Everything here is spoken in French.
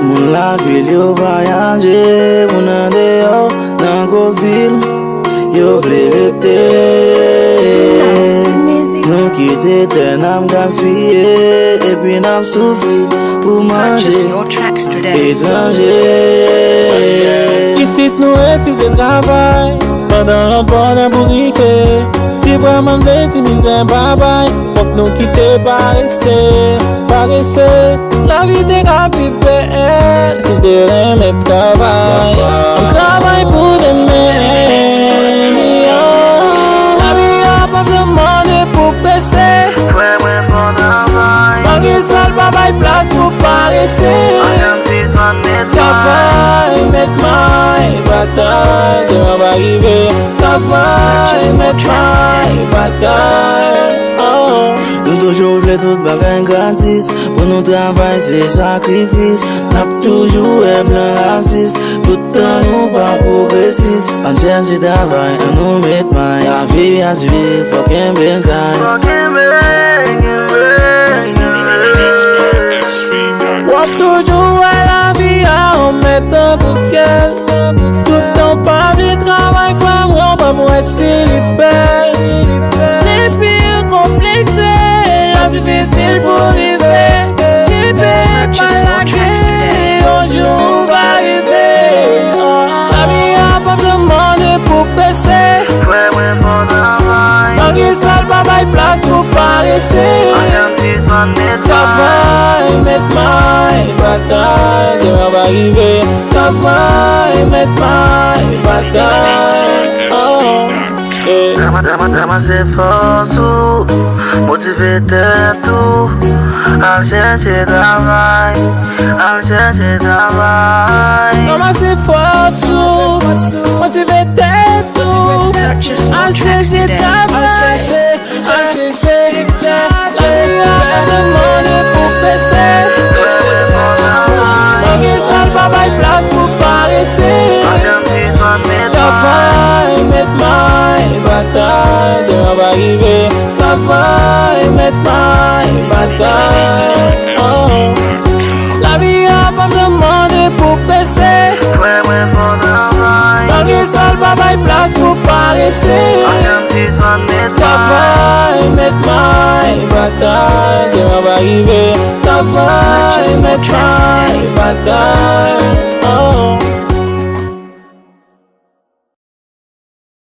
Mon la ville yo voyager, mon en dehors, dans gros ville, yo vle rete. Nous quitter terre, n'am gaspiller, et puis n'am souffrir pour manger, étranger. Ici nous refusons le travail, pendant l'autre bonne bourriquet. Si vraiment de misère, bye bye, faut que nous quitter paresser. La vie est capitale, si de remettre travail, on travaille pour demain. La vie a pas demandé pour baisser, pas que ça va pas place pour paresser. Travail, mettre ma bataille, demain va arriver. Travail, mettre ma bataille. Nous toujours voulons tout bagaille gratis. Pour nous travailler c'est sacrifice. N'a toujours un blanc raciste. Tout le temps nous pas progressistes. On cherche travail, on nous met main. La vie à suivre, faut qu'un bel time. Faut toujours à la vie à on met un coup de fiel. Tout le temps pas de travail, femme, on va moins célibataire. Les pires compliqués. Difficile pour arriver, qui peut pas la clé, un jour va arriver. La vie a pas demandé pour baisser, pas que ça va pas place pour paresser. Travail, mettre ma bataille, demain va arriver. Travail, mettre ma bataille. Drama c'est force, motivé de tout. À chercher travail, à chercher travail. Drama c'est force, motivé de tout. À chercher travail, à chercher travail. Demandé pour cesser. Pas que ça va pas place pour paresser. Travail, mettre ma bataille, demain va arriver. Travail, mettre ma bataille. La vie a pas demandé pour baisser. Pas que ça va pas place pour paresser. Travail, mettre ma bataille, demain va arriver. Travail, mettre ma bataille.